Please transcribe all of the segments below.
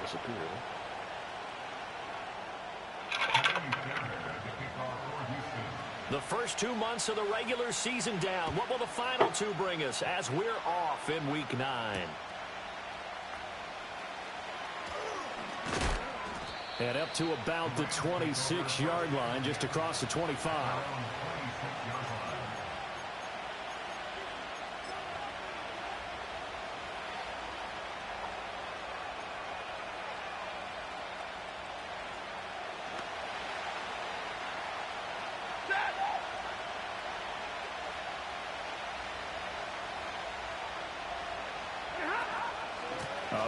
disappeared. The first 2 months of the regular season down. What will the final two bring us as we're off in Week 9? And up to about the 26-yard line, just across the 25.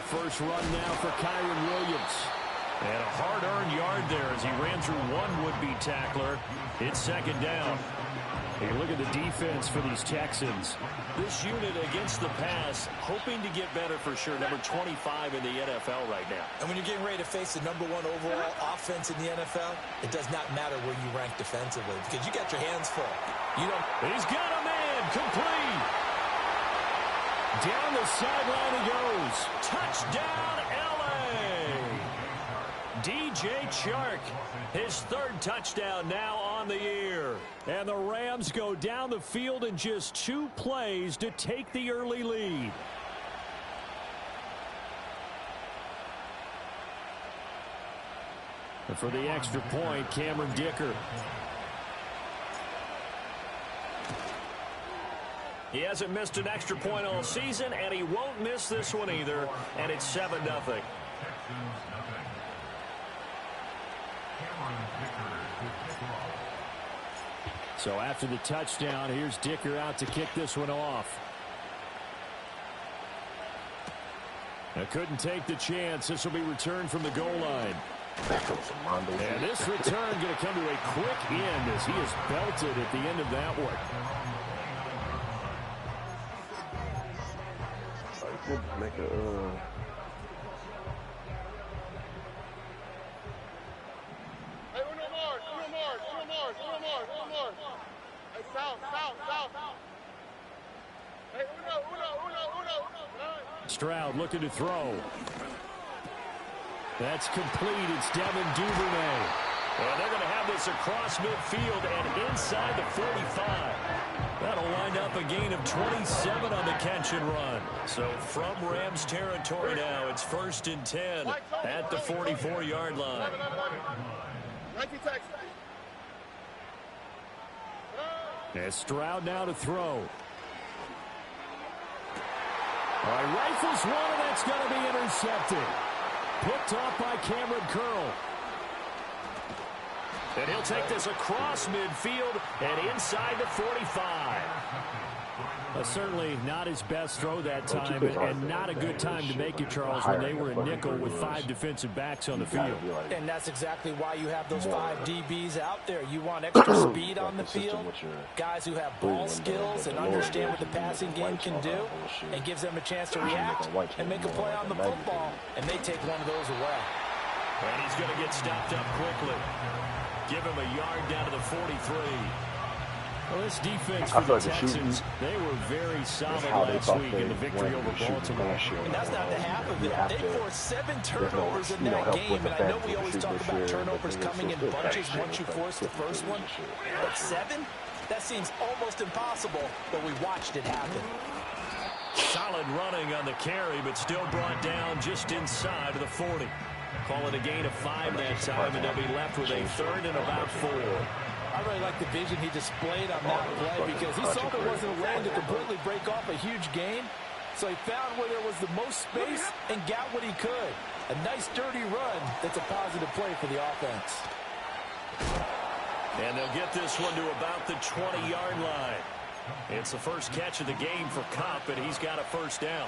First run now for Kyron Williams. And a hard-earned yard there as he ran through one would-be tackler. It's second down. Hey, look at the defense for these Texans. This unit against the pass, hoping to get better for sure. Number 25 in the NFL right now. And when you're getting ready to face the #1 overall offense in the NFL, it does not matter where you rank defensively because you got your hands full. He's got a man complete. Down the sideline he goes. Touchdown, L.A. DJ Chark, his third touchdown now on the year. And the Rams go down the field in just 2 plays to take the early lead. And for the extra point, Cameron Dicker. He hasn't missed an extra point all season, and he won't miss this one either, and it's 7-0. So after the touchdown, here's Dicker out to kick this one off. I couldn't take the chance. This will be returned from the goal line. And this return going to come to a quick end as he is belted at the end of that one. Make a Hey, uno more. Hey, south. Hey, uno. Stroud looking to throw. That's complete. It's Devin Duvernay. And they're going to have this across midfield and inside the 45. That'll wind up a gain of 27 on the catch and run. So from Rams territory now, it's 1st and 10 at the 44-yard line. And Stroud now to throw. All right, rifles one, and that's going to be intercepted. Picked off by Cameron Curl. And he'll take this across midfield and inside the 45. Certainly not his best throw that time, and not a good time to make it, Charles, when they were in nickel with 5 defensive backs on the field. And that's exactly why you have those 5 DBs out there. You want extra speed on the field, guys who have ball skills and understand what the passing game can do, and gives them a chance to react and make a play on the football, and they take one of those away. And he's going to get stopped up quickly. Give him a yard down to the 43. Well, this defense for the Texans, they were very solid last week in the victory over Baltimore. And that's not the half of it. They forced 7 turnovers in that game, and I know we always talk about turnovers coming in bunches once you force the first one. But 7? That seems almost impossible, but we watched it happen. Solid running on the carry, but still brought down just inside of the 40. Call it a gain of 5 that time, and they'll be left with a 3rd and about 4. I really like the vision he displayed on that play because he saw there wasn't a lane to completely break off a huge gain. So he found where there was the most space and got what he could. A nice, dirty run that's a positive play for the offense. And they'll get this one to about the 20-yard line. It's the first catch of the game for Kopp, and he's got a first down.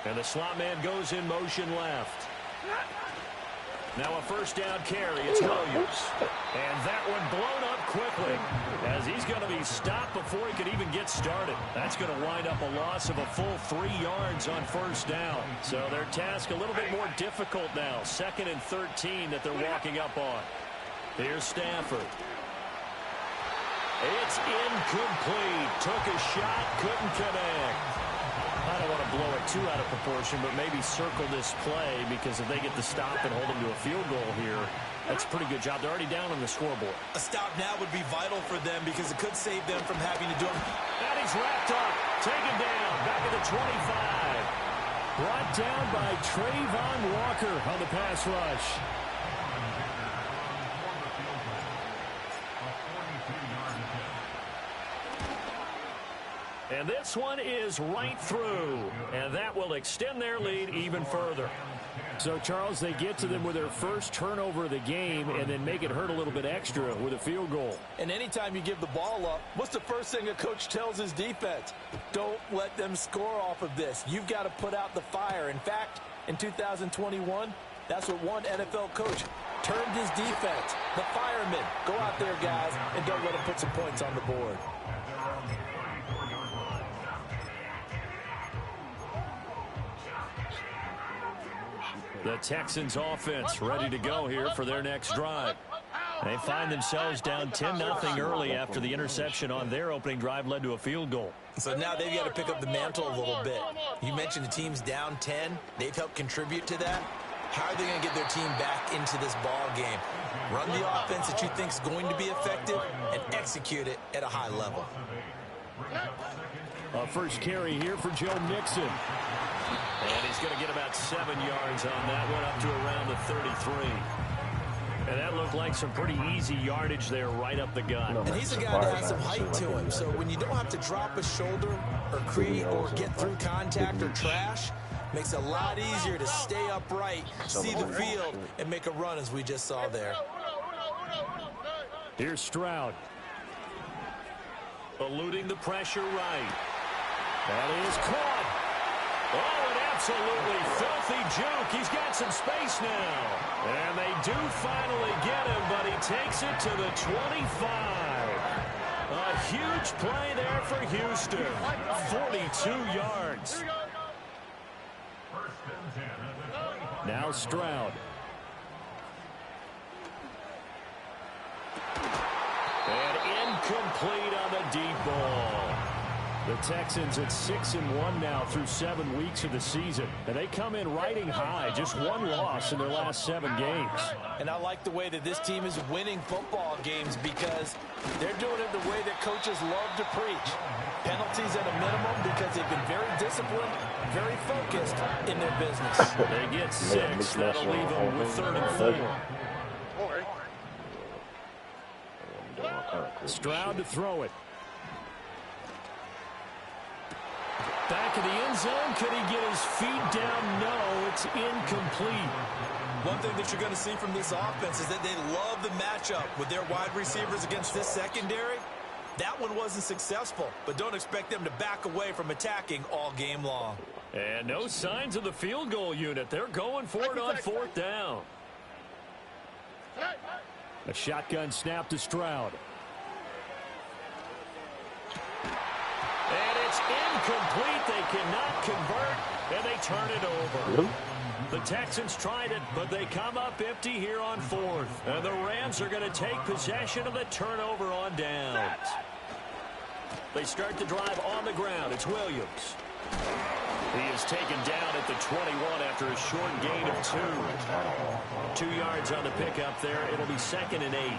And the slot man goes in motion left. Now a first down carry. It's Williams. And that one blown up quickly as he's going to be stopped before he could even get started. That's going to wind up a loss of a full 3 yards on first down. So their task a little bit more difficult now. 2nd and 13 that they're walking up on. Here's Stafford. It's incomplete. Took a shot, couldn't connect. I don't want to blow it too out of proportion, but maybe circle this play because if they get the stop and hold them to a field goal here, that's a pretty good job. They're already down on the scoreboard. A stop now would be vital for them because it could save them from having to do it. And he's wrapped up. Taken down. Back at the 25. Brought down by Trayvon Walker on the pass rush. And this one is right through. And that will extend their lead even further. So, Charles, they get to them with their first turnover of the game and then make it hurt a little bit extra with a field goal. And anytime you give the ball up, what's the first thing a coach tells his defense? Don't let them score off of this. You've got to put out the fire. In fact, in 2021, that's what one NFL coach termed his defense. The firemen. Go out there, guys, and don't let them put some points on the board. The Texans offense ready to go here for their next drive. They find themselves down 10-0 early after the interception on their opening drive led to a field goal. So now they've got to pick up the mantle a little bit. You mentioned the team's down 10. They've helped contribute to that. How are they going to get their team back into this ball game? Run the offense that you think is going to be effective and execute it at a high level. A first carry here for Joe Mixon. And he's going to get about 7 yards on that one, up to around the 33. And that looked like some pretty easy yardage there right up the gut. And he's a guy that has some height to him, so when you don't have to drop a shoulder or create or get through contact or trash, makes it a lot easier to stay upright, see the field, and make a run as we just saw there. Here's Stroud. Eluding the pressure right. That is caught. Oh, an absolutely filthy juke. He's got some space now. And they do finally get him, but he takes it to the 25. A huge play there for Houston. 42 yards. Now Stroud. And incomplete on the deep ball. The Texans at 6-1 now through 7 weeks of the season. And they come in riding high, just one loss in their last 7 games. And I like the way that this team is winning football games because they're doing it the way that coaches love to preach. Penalties at a minimum because they've been very disciplined, very focused in their business. They get 6. That'll leave them with 3rd and 4. Stroud to throw it. Back in the end zone. Could he get his feet down? No, it's incomplete. One thing that you're going to see from this offense is that they love the matchup with their wide receivers against this secondary. That one wasn't successful, but don't expect them to back away from attacking all game long. And no signs of the field goal unit. They're going for it on 4th down. A shotgun snap to Stroud. And it's incomplete. They cannot convert, and they turn it over. The Texans tried it, but they come up empty here on 4th. And the Rams are going to take possession of the turnover on downs. They start the drive on the ground. It's Williams. He is taken down at the 21 after a short gain of 2. 2 yards on the pickup there. It'll be 2nd and 8.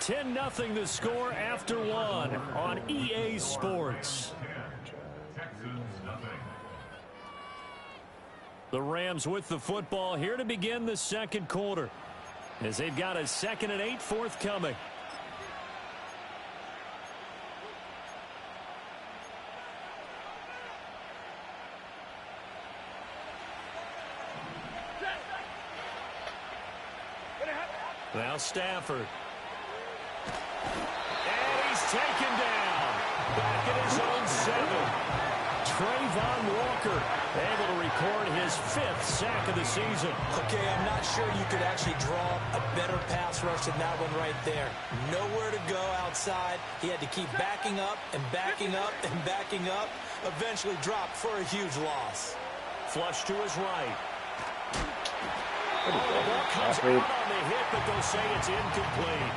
$10-0 the score after 1 on EA Sports. The Rams with the football here to begin the 2nd quarter, as they've got a 2nd and 8 forthcoming. Now Stafford. And he's taken down. Back at his own 7. Trayvon Walker able to record his 5th sack of the season. Okay, I'm not sure you could actually draw a better pass rush than that one right there. Nowhere to go outside. He had to keep backing up and backing up and backing up. Eventually dropped for a huge loss. Flush to his right. Oh, the ball comes out on the hit, but they'll say it's incomplete.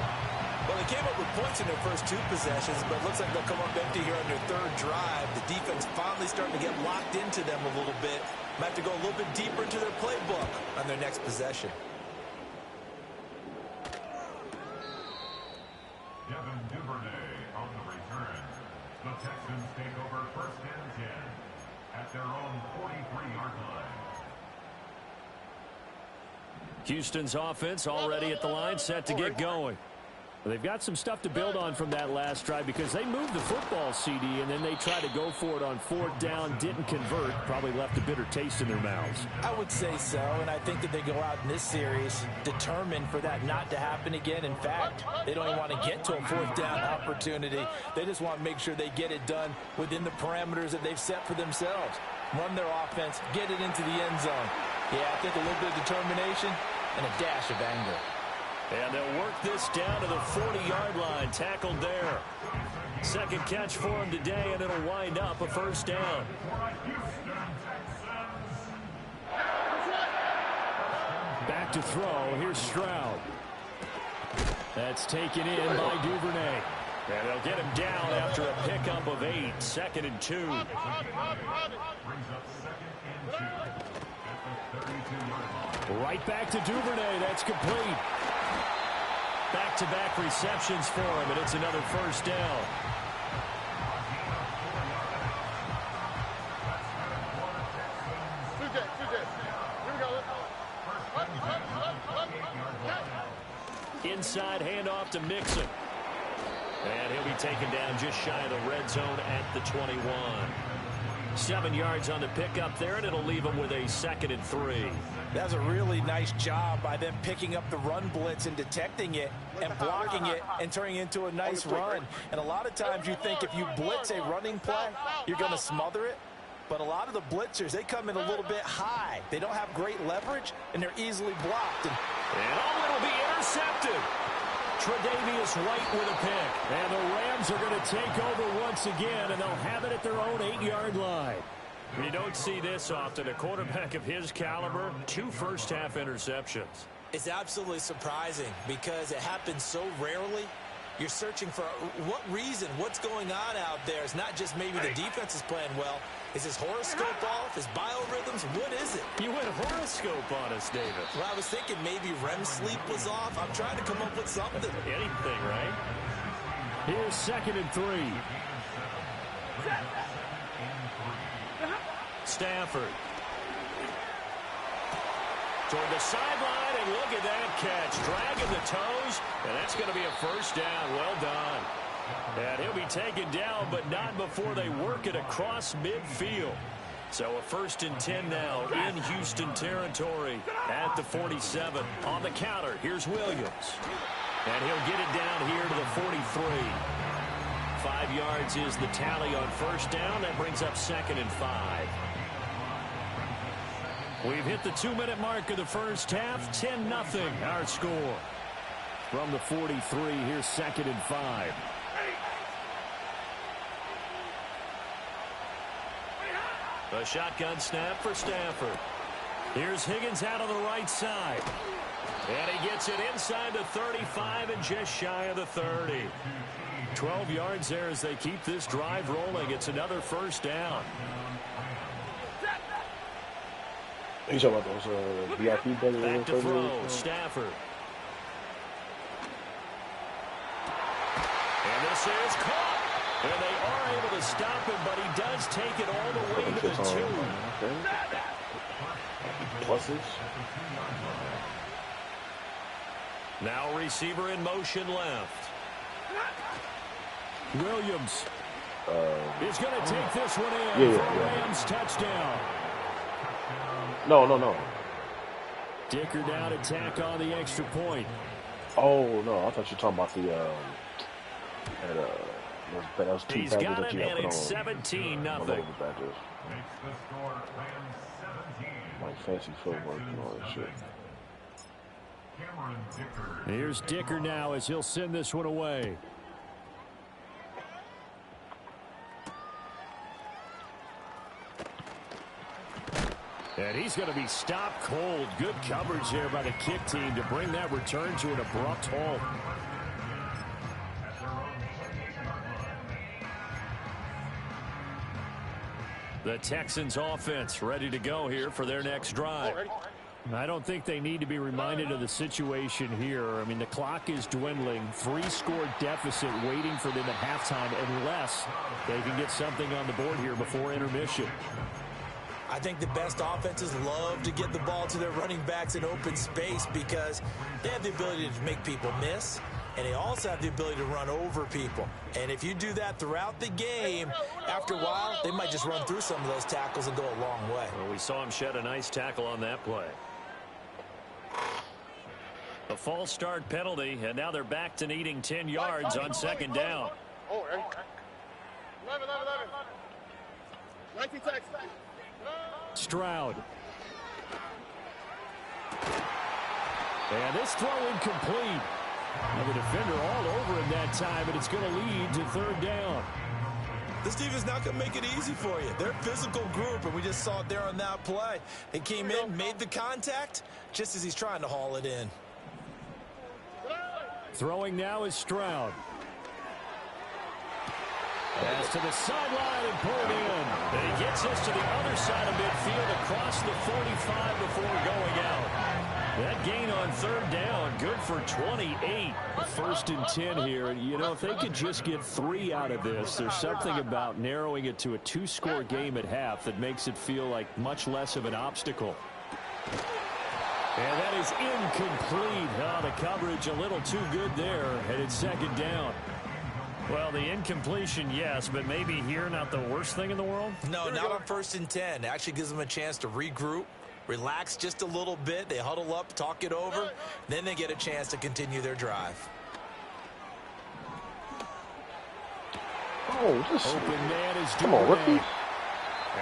Well, they came up with points in their first 2 possessions, but it looks like they'll come up empty here on their 3rd drive. The defense finally starting to get locked into them a little bit. Might have to go a little bit deeper into their playbook on their next possession. Devin Duvernay on the return. The Texans take over 1st and 10 at their own 43-yard line. Houston's offense already at the line, set to get going. They've got some stuff to build on from that last drive because they moved the football, CD, and then they tried to go for it on 4th down, didn't convert, probably left a bitter taste in their mouths. I would say so, and I think that they go out in this series determined for that not to happen again. In fact, they don't even want to get to a 4th down opportunity. They just want to make sure they get it done within the parameters that they've set for themselves. Run their offense, get it into the end zone. Yeah, I think a little bit of determination and a dash of anger. And they'll work this down to the 40-yard line, tackled there. 2nd catch for him today, and it'll wind up a 1st down. Back to throw. Here's Stroud. That's taken in by Duvernay. And they'll get him down after a pickup of 8. 2nd and 2. Right back to Duvernay. That's complete. Back-to-back receptions for him, and it's another 1st down. Inside handoff to Mixon. And he'll be taken down just shy of the red zone at the 21. 7 yards on the pickup there, and it'll leave him with a 2nd and 3. That was a really nice job by them picking up the run blitz and detecting it and blocking it and turning it into a nice run. And a lot of times you think if you blitz a running play, you're going to smother it. But a lot of the blitzers, they come in a little bit high. They don't have great leverage, and they're easily blocked. And it'll be intercepted. Tre'Davious White with a pick. And the Rams are going to take over once again, and they'll have it at their own 8-yard line. You don't see this often. A quarterback of his caliber, 2 first-half interceptions. It's absolutely surprising because it happens so rarely. You're searching for what reason, what's going on out there. It's not just maybe the defense is playing well. Is his horoscope off? His biorhythms? What is it? You went horoscope on us, David. Well, I was thinking maybe REM sleep was off. I'm trying to come up with something. Anything, right? Here's 2nd and 3. Stafford. Toward the sideline, and look at that catch. Dragging the toes, and that's going to be a 1st down. Well done. And he'll be taken down, but not before they work it across midfield. So a 1st and 10 now in Houston territory at the 47. On the counter, here's Williams. And he'll get it down here to the 43. 5 yards is the tally on 1st down. That brings up 2nd and 5. We've hit the 2-minute mark of the first half. 10-0 our score. From the 43, here's 2nd and 5. A shotgun snap for Stafford. Here's Higgins out on the right side. And he gets it inside the 35 and just shy of the 30. 12 yards there as they keep this drive rolling. It's another 1st down. You talking about those VIP brothers? Back to throw, Stafford. And this is caught. And they are able to stop him, but he does take it all the way to the 2. Pluses. Now receiver in motion left. Williams is going to take this one in for a Rams touchdown. No. Dicker down to tack on the extra point. Oh, no. I thought you were talking about the that was 2 He's badges got that it, you and put it's on. 17-0. Like fancy footwork and all that shit. Here's Dicker now as he'll send this one away. And he's going to be stopped cold. Good coverage there by the kick team to bring that return to an abrupt halt. The Texans offense ready to go here for their next drive. I don't think they need to be reminded of the situation here. I mean, the clock is dwindling. 3-score deficit waiting for them at halftime unless they can get something on the board here before intermission. I think the best offenses love to get the ball to their running backs in open space because they have the ability to make people miss, and they also have the ability to run over people. And if you do that throughout the game, after a while, they might just run through some of those tackles and go a long way. Well, we saw him shed a nice tackle on that play. A false start penalty, and now they're back to needing 10 yards on second down. Oh, 11. 19 Texans. Stroud. And this throw incomplete. And the defender all over him that time, and it's going to lead to third down. This team is not going to make it easy for you. They're a physical group, and we just saw it there on that play. They came in, made the contact, just as he's trying to haul it in. Throwing now is Stroud. Pass to the sideline and pulled in. And he gets us to the other side of midfield across the 45 before going out. That gain on third down, good for 28. First and 10 here. You know, if they could just get 3 out of this, there's something about narrowing it to a 2-score game at half that makes it feel like much less of an obstacle. And that is incomplete. Oh, the coverage a little too good there, and it's second down. Well, the incompletion, yes, but maybe here not the worst thing in the world? No, not on first and 10. It actually gives them a chance to regroup, relax just a little bit. They huddle up, talk it over. Then they get a chance to continue their drive. Oh, this open man is come on, rookie.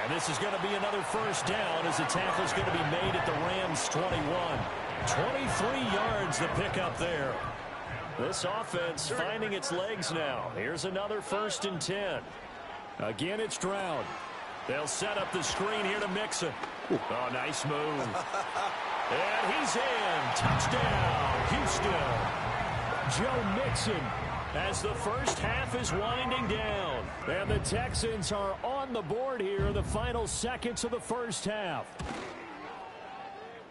And this is going to be another first down as the tackle is going to be made at the Rams' 21. 23 yards to pick up there. This offense finding its legs now. Here's another first and 10. Again, it's Stroud. They'll set up the screen here to Mixon. Oh, nice move. And he's in. Touchdown, Houston. Joe Mixon as the first half is winding down. And the Texans are on the board here in the final seconds of the first half.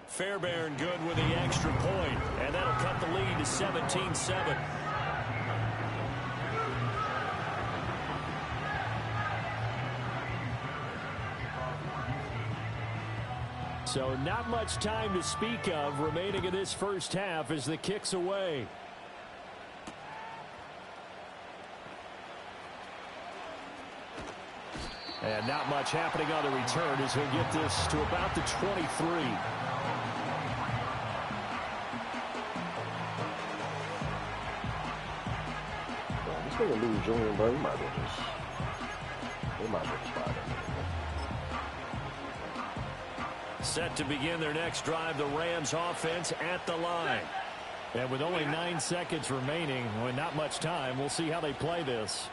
Fairbairn good with the extra point, and that'll cut the lead to 17-7. So not much time to speak of remaining in this first half as the kick's away. And not much happening on the return as he'll get this to about the 23. This nigga Louis Jr., bro, he might as well just spot him. Set to begin their next drive, the Rams offense at the line. And with only 9 seconds remaining, well, not much time, we'll see how they play this.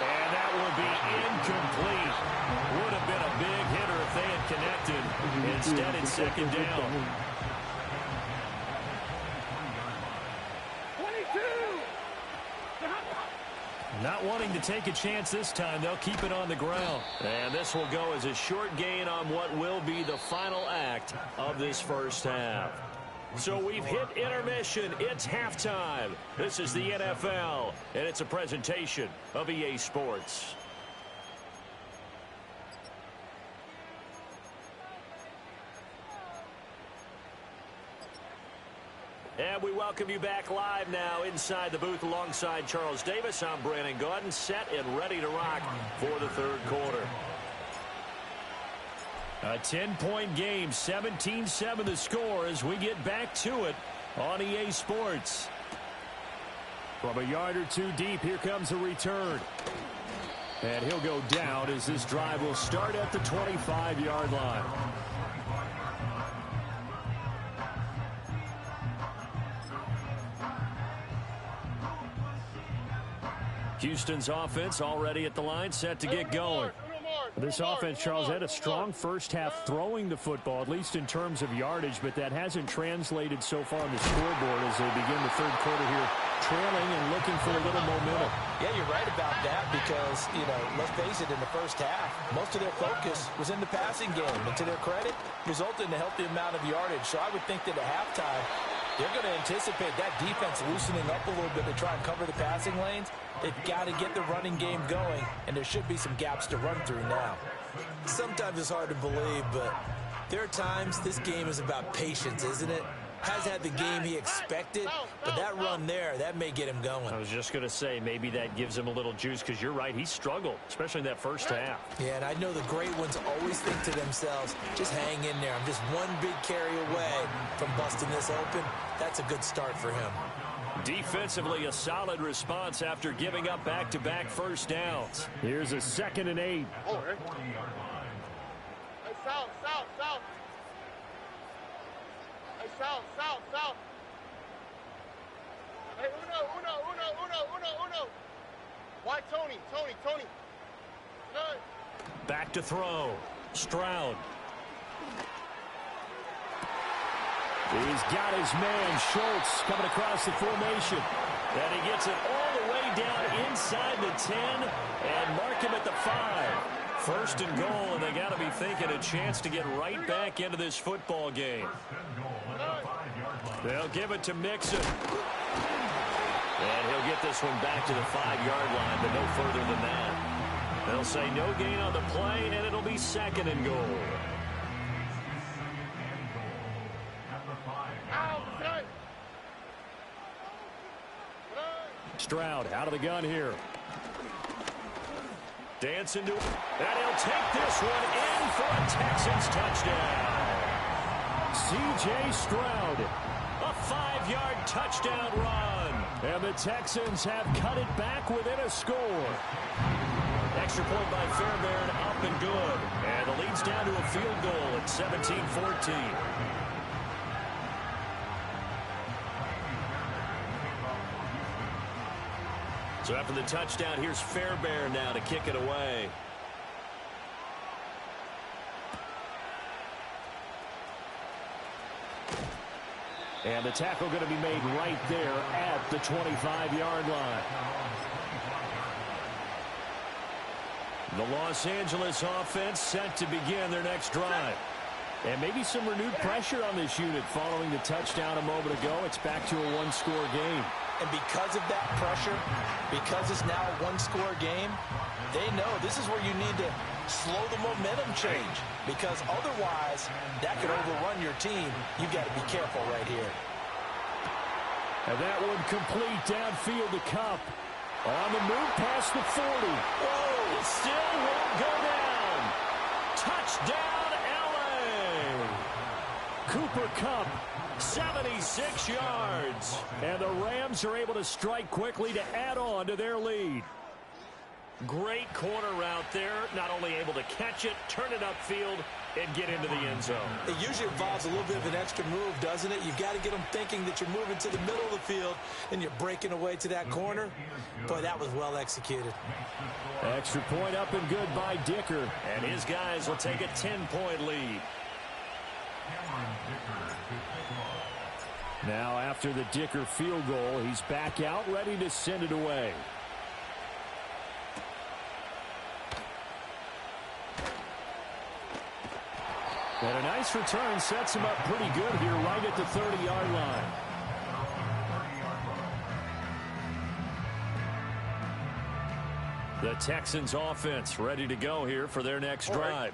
And that will be incomplete. Would have been a big hitter if they had connected. Instead, it's second down. 22. Not wanting to take a chance this time, they'll keep it on the ground. And this will go as a short gain on what will be the final act of this first half. So we've hit intermission. It's halftime. This is the NFL, and it's a presentation of EA Sports. And we welcome you back live now inside the booth alongside Charles Davis. I'm Brandon Gaudin, set and ready to rock for the third quarter. A 10-point game, 17-7 the score as we get back to it on EA Sports. From a yard or two deep, here comes a return. And he'll go down as this drive will start at the 25-yard line. Houston's offense already at the line, set to get going. This offense, Charles, had a strong first half throwing the football, at least in terms of yardage, but that hasn't translated so far on the scoreboard as they begin the third quarter here, trailing and looking for a little momentum. Yeah, you're right about that because, let's face it, in the first half, most of their focus was in the passing game. And to their credit, resulted in a healthy amount of yardage. So I would think that at halftime, they're going to anticipate that defense loosening up a little bit to try and cover the passing lanes. They've got to get the running game going, and there should be some gaps to run through now. Sometimes it's hard to believe, but there are times this game is about patience, isn't it? Has had the game he expected, but that run there, that may get him going. I was just going to say, maybe that gives him a little juice because you're right, he struggled, especially in that first half. Yeah, and I know the great ones always think to themselves, just hang in there. I'm just one big carry away from busting this open. That's a good start for him. Defensively, a solid response after giving up back-to-back first downs. Here's a 2nd and 8. Oh, hey, south. Hey, south. Hey, uno. Why Tony? None. Back to throw. Stroud. He's got his man, Schultz, coming across the formation. And he gets it all the way down inside the 10 and mark him at the 5. First and goal, and they got to be thinking a chance to get right back into this football game. They'll give it to Mixon. And he'll get this one back to the 5-yard line, but no further than that. They'll say no gain on the play, and it'll be 2nd and goal. Stroud out of the gun here. Dancing to it. And he'll take this one in for a Texans touchdown. C.J. Stroud. A 5-yard touchdown run. And the Texans have cut it back within a score. Extra point by Fairbairn, up and good. And the lead's down to a field goal at 17-14. So after the touchdown, here's Fairbairn now to kick it away. And the tackle going to be made right there at the 25-yard line. The Los Angeles offense set to begin their next drive. And maybe some renewed pressure on this unit following the touchdown a moment ago. It's back to a one-score game. And because of that pressure, because it's now a one-score game, they know this is where you need to slow the momentum change. Because otherwise, that could overrun your team. You've got to be careful right here. And that one complete downfield to Cup. On the move past the 40. Whoa, still won't go down. Touchdown, L.A. Cooper Kupp, 76 yards. And the Rams are able to strike quickly to add on to their lead. Great corner route there. Not only able to catch it, turn it upfield, and get into the end zone. It usually involves a little bit of an extra move, doesn't it? You've got to get them thinking that you're moving to the middle of the field and you're breaking away to that corner. Boy, that was well executed. Extra point up and good by Dicker. And his guys will take a 10-point lead. Now after the Dicker field goal, he's back out ready to send it away. And a nice return sets him up pretty good here right at the 30-yard line. The Texans offense ready to go here for their next drive.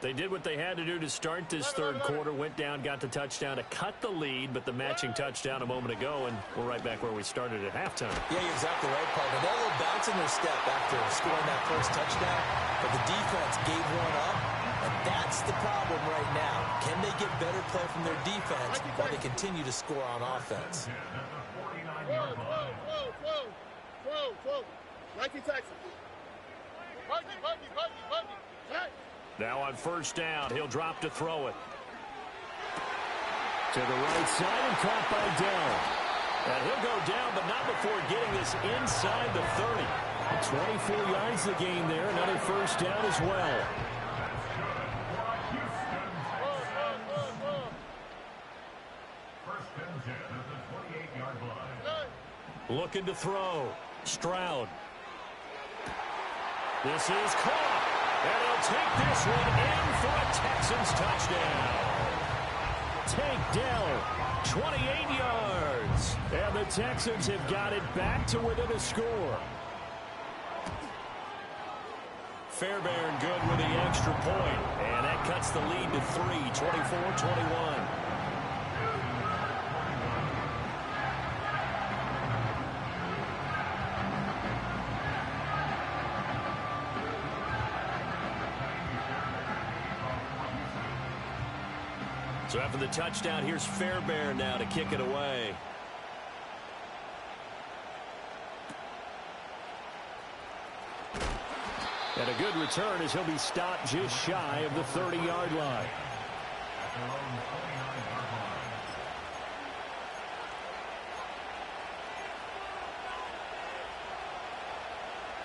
They did what they had to do to start this third quarter, went down, got the touchdown to cut the lead, but the matching touchdown a moment ago, and we're right back where we started at halftime. Yeah, you're exactly right, partner. They're a little bounce in their step after scoring that first touchdown, but the defense gave one up, and that's the problem right now. Can they get better play from their defense while they continue to score on offense? Whoa. 19 Texans. Buggy. Now on first down, he'll drop to throw it. To the right side and caught by Dell. And he'll go down, but not before getting this inside the 30. 24 yards the gain there. Another first down as well. First and 10 at the 28-yard line. Looking to throw. Stroud. This is caught. And he'll take this one in for a Texans touchdown. Tank Dell, 28 yards. And the Texans have got it back to within a score. Fairbairn good with the extra point. And that cuts the lead to 3, 24-21. So after the touchdown, here's Fairbairn now to kick it away. And a good return as he'll be stopped just shy of the 30-yard line.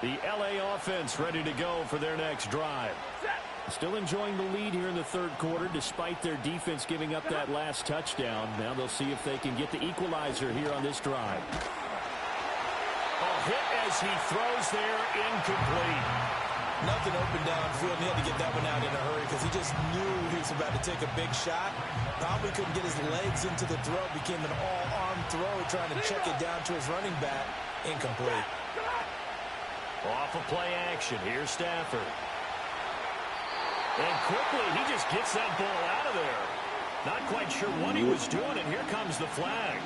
The LA offense ready to go for their next drive. Still enjoying the lead here in the third quarter despite their defense giving up that last touchdown. Now they'll see if they can get the equalizer here on this drive. A hit as he throws there, incomplete. Nothing open downfield, and he had to get that one out in a hurry because he just knew he was about to take a big shot. Probably couldn't get his legs into the throw. Became an all-arm throw, trying to check it down to his running back. Incomplete. Off of play action. Here's Stafford. And quickly, he just gets that ball out of there. Not quite sure what he was doing, and here comes the flag.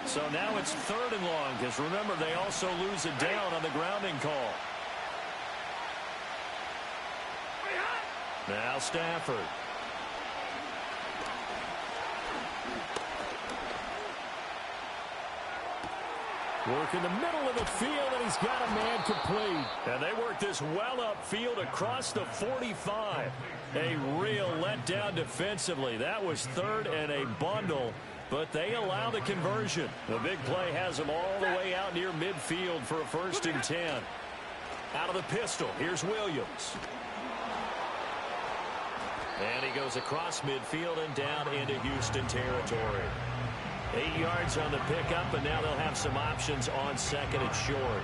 So now it's 3rd and long, because remember, they also lose it down on the grounding call. Now Stafford. Work in the middle of the field, and he's got a man complete. And they work this well upfield across the 45. A real letdown defensively. That was 3rd and a bundle, but they allow the conversion. The big play has them all the way out near midfield for a 1st and 10. Out of the pistol, here's Williams. And he goes across midfield and down into Houston territory. 8 yards on the pickup, and now they'll have some options on 2nd and short.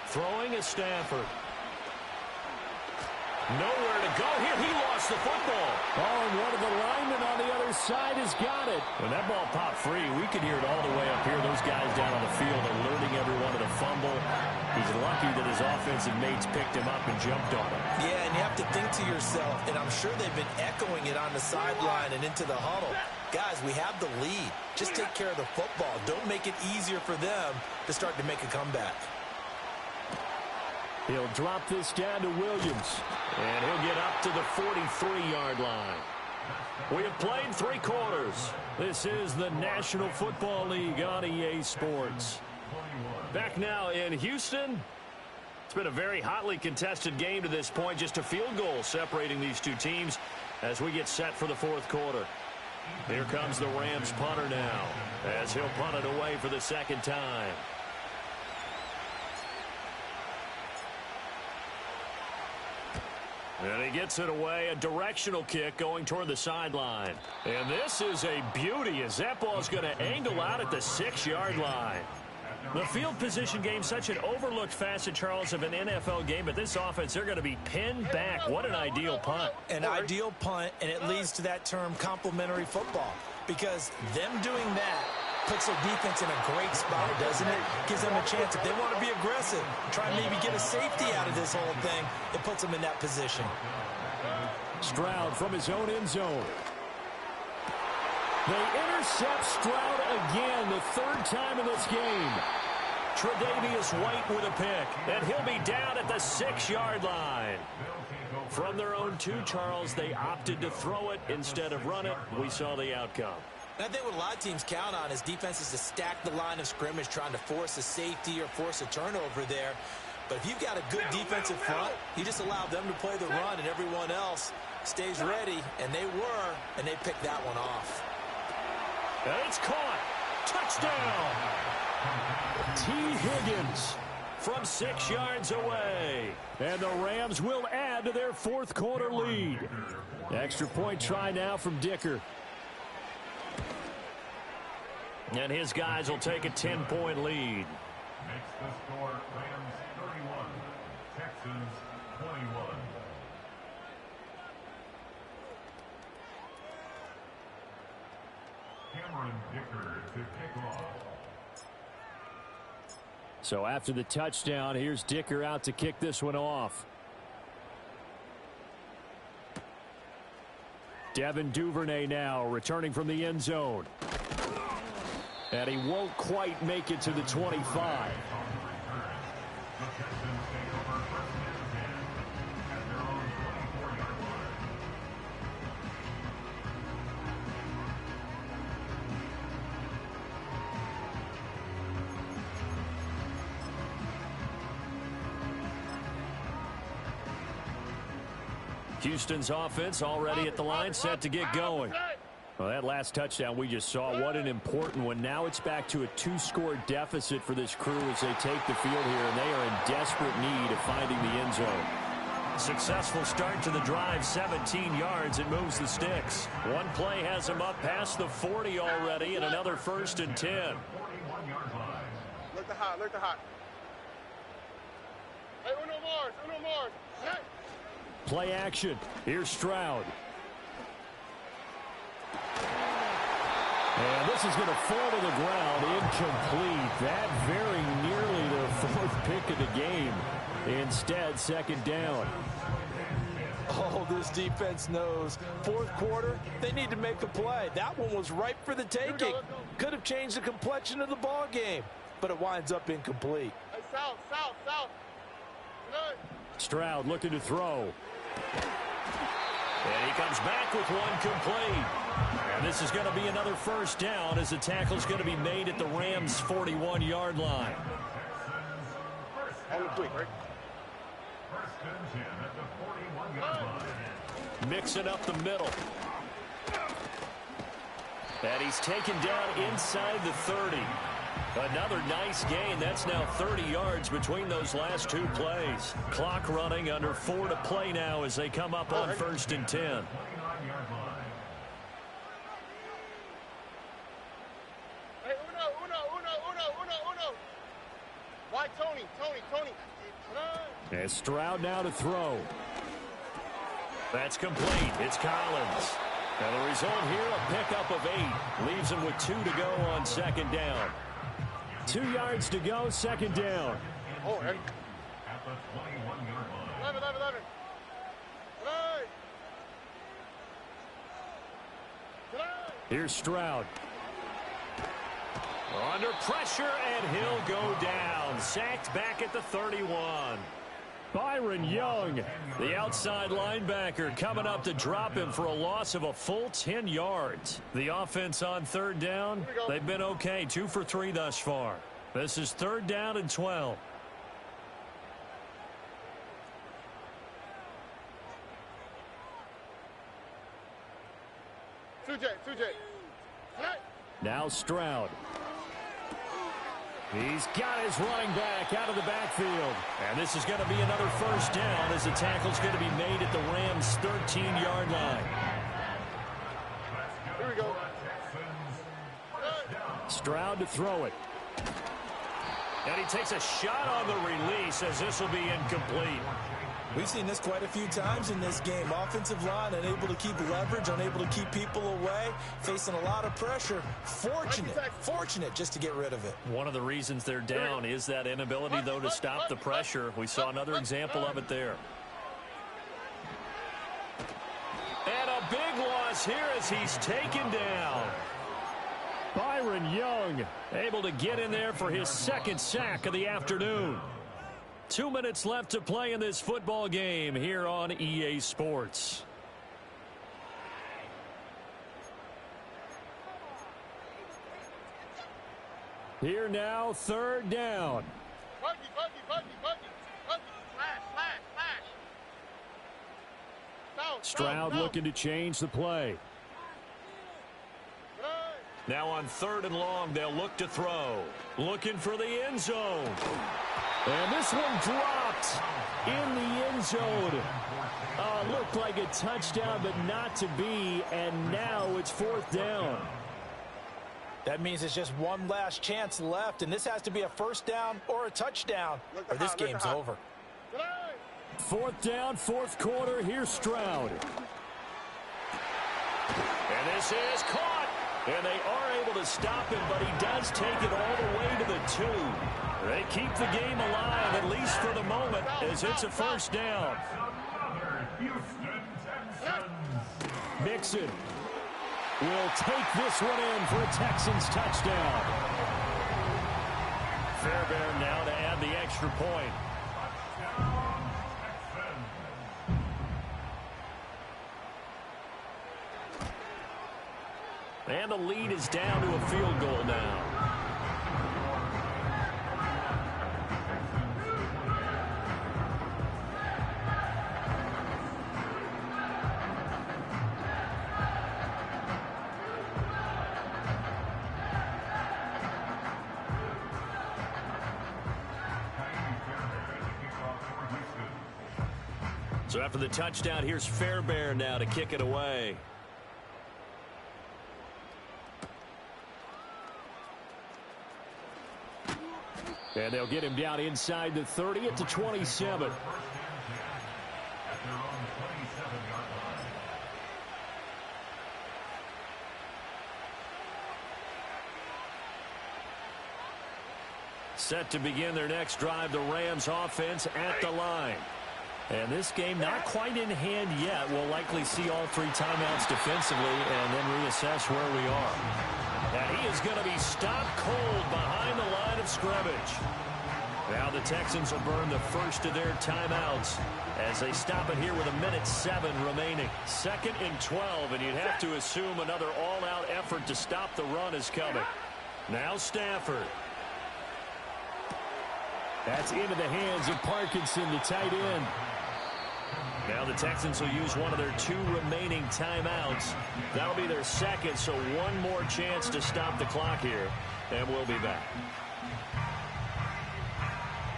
Throwing is Stafford. Nowhere to go here. He lost the football. Oh, and one of the linemen on the other side has got it. When that ball popped free, we could hear it all the way up here. Those guys down on the field alerting everyone to the fumble. He's lucky that his offensive mates picked him up and jumped on him. Yeah, and you have to think to yourself, and I'm sure they've been echoing it on the sideline and into the huddle. Guys, we have the lead. Just take care of the football. Don't make it easier for them to start to make a comeback. He'll drop this down to Williams, and he'll get up to the 43-yard line. We have played 3 quarters. This is the National Football League on EA Sports. Back now in Houston. It's been a very hotly contested game to this point. Just a field goal separating these two teams as we get set for the 4th quarter. Here comes the Rams punter now as he'll punt it away for the 2nd time. And he gets it away, a directional kick going toward the sideline. And this is a beauty as that ball is going to angle out at the 6-yard line. The field position game, such an overlooked facet, Charles, of an NFL game, but this offense, they're going to be pinned back. What an ideal punt. An ideal punt, and it leads to that term complementary football, because them doing that puts their defense in a great spot, doesn't it? Gives them a chance. If they want to be aggressive, try and maybe get a safety out of this whole thing, it puts them in that position. Stroud from his own end zone. They intercept Stroud again, the 3rd time in this game. Tre'Davious White with a pick, and he'll be down at the 6-yard line. From their own 2, Charles, they opted to throw it instead of run it. We saw the outcome. And I think what a lot of teams count on is defenses to stack the line of scrimmage, trying to force a safety or force a turnover there. But if you've got a good defensive front, you just allow them to play the run and everyone else stays ready, and they were, and they picked that one off. And it's caught. Touchdown. T. Higgins from 6 yards away. And the Rams will add to their fourth quarter lead. Extra point try now from Dicker. And his guys will take a 10-point lead. Makes the score Rams 31, Texans 21. Cameron Dicker to kick off. So after the touchdown, here's Dicker out to kick this one off. Devin Duvernay now returning from the end zone. And he won't quite make it to the 25. Houston's offense already at the line, set to get going. Well, that last touchdown we just saw, what an important one. Now it's back to a 2-score deficit for this crew as they take the field here, and they are in desperate need of finding the end zone. Successful start to the drive, 17 yards. It moves the sticks. One play has them up past the 40 already, and another 1st and 10. Look the hot, look the hot. Hey, Uno Mars. Hey. Play action. Here's Stroud. And this is going to fall to the ground, incomplete. That very nearly the 4th pick of the game. Instead, 2nd down. Oh, this defense knows. 4th quarter, they need to make a play. That one was ripe for the taking. Could have changed the complexion of the ball game, but it winds up incomplete. Hey, south. Good. Stroud looking to throw. And he comes back with one complete. And this is going to be another 1st down as the tackle's going to be made at the Rams' 41-yard line. On the quick, right? 1st and 10 at the 41-yard line. Mixing up the middle. And he's taken down inside the 30. Another nice gain. That's now 30 yards between those last 2 plays. Clock running, under 4 to play now as they come up on 1st and 10. 29-yard line. Hey, Uno. Why Tony? As Stroud now to throw. That's complete. It's Collins. And the result here, a pickup of 8. Leaves him with 2 to go on 2nd down. 2 yards to go, 2nd down. Oh, and At the 21-yard line. 11. Here's Stroud. Under pressure, and he'll go down. Sacked back at the 31. Byron Young, the outside linebacker, coming up to drop him for a loss of a full 10 yards. The offense on 3rd down, they've been okay, 2 for 3 thus far. This is 3rd down and 12. Two J. Now Stroud. He's got his running back out of the backfield. And this is going to be another 1st down as the tackle's going to be made at the Rams' 13-yard line. Here we go. Stroud to throw it. And he takes a shot on the release as this will be incomplete. We've seen this quite a few times in this game. Offensive line unable to keep leverage, unable to keep people away, facing a lot of pressure. Fortunate just to get rid of it. One of the reasons they're down is that inability, though, to stop the pressure. We saw another example of it there. And a big loss here as he's taken down. Byron Young able to get in there for his 2nd sack of the afternoon. 2 minutes left to play in this football game here on EA Sports. Here now, 3rd down. Buggy. Stroud looking to change the play. Now on 3rd and long, they'll look to throw. Looking for the end zone. And this one dropped in the end zone. Looked like a touchdown, but not to be. And now it's 4th down. That means it's just one last chance left, and this has to be a 1st down or a touchdown, or this game's over. 4th down, 4th quarter. Here's Stroud. And this is caught. And they are able to stop him, but he does take it all the way to the 2. They keep the game alive, at least for the moment, as it's a 1st down. Mixon will take this one in for a Texans touchdown. Fairbairn now to add the extra point. And the lead is down to a field goal now. So after the touchdown, here's Fairbairn now to kick it away. And they'll get him down inside the 30 at the 27. Set to begin their next drive, the Rams offense at the line. And this game not quite in hand yet. We'll likely see all 3 timeouts defensively and then reassess where we are. And he is going to be stopped cold behind the line of scrimmage. Now the Texans will burn the first of their timeouts as they stop it here with 1:07 remaining. 2nd and 12, and you'd have to assume another all-out effort to stop the run is coming. Now Stafford. That's into the hands of Parkinson, the tight end. Now the Texans will use one of their 2 remaining timeouts. That'll be their 2nd, so one more chance to stop the clock here, and we'll be back.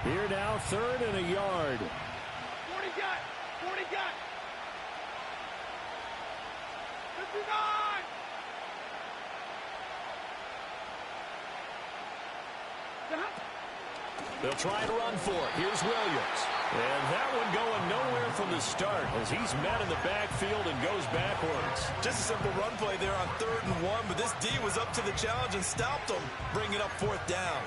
Here now, 3rd and a yard. 40 got. 40 got. 59. They'll try and run for it. Here's Williams. And that one going nowhere from the start as he's met in the backfield and goes backwards. Just a simple run play there on 3rd and 1, but this D was up to the challenge and stopped him, bringing up 4th down.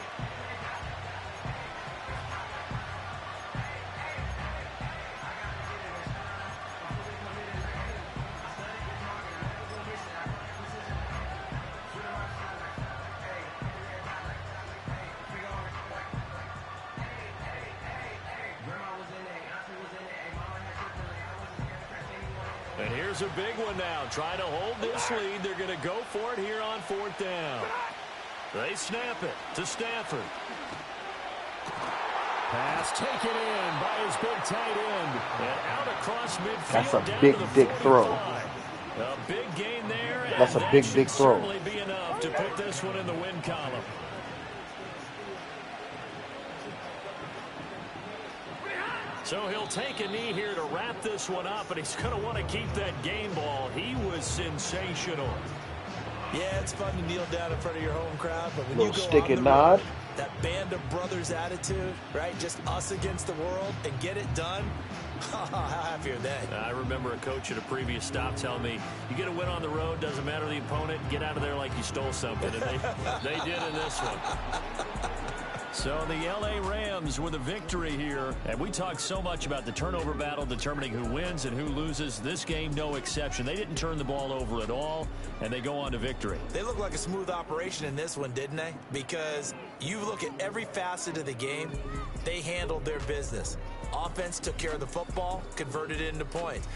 And here's a big one now. Trying to hold this lead. They're going to go for it here on 4th down. They snap it to Stafford. Pass taken in by his big tight end. And out across midfield. That's a big, big throw. A big gain there. That's a big, big throw. Certainly be enough to put this one in the win column. So he'll take a knee here to wrap this one up, and he's going to want to keep that game ball. He was sensational. Yeah, it's fun to kneel down in front of your home crowd, but when Little you go stick on and the nod. road, that band of brothers attitude, right? Just us against the world and get it done. How happy are they? I remember a coach at a previous stop telling me, you get a win on the road, doesn't matter the opponent, get out of there like you stole something. And they did in this one. So the L.A. Rams with a victory here. And we talked so much about the turnover battle determining who wins and who loses. This game, no exception. They didn't turn the ball over at all, and they go on to victory. They look like a smooth operation in this one, didn't they? Because you look at every facet of the game, they handled their business. Offense took care of the football, converted it into points.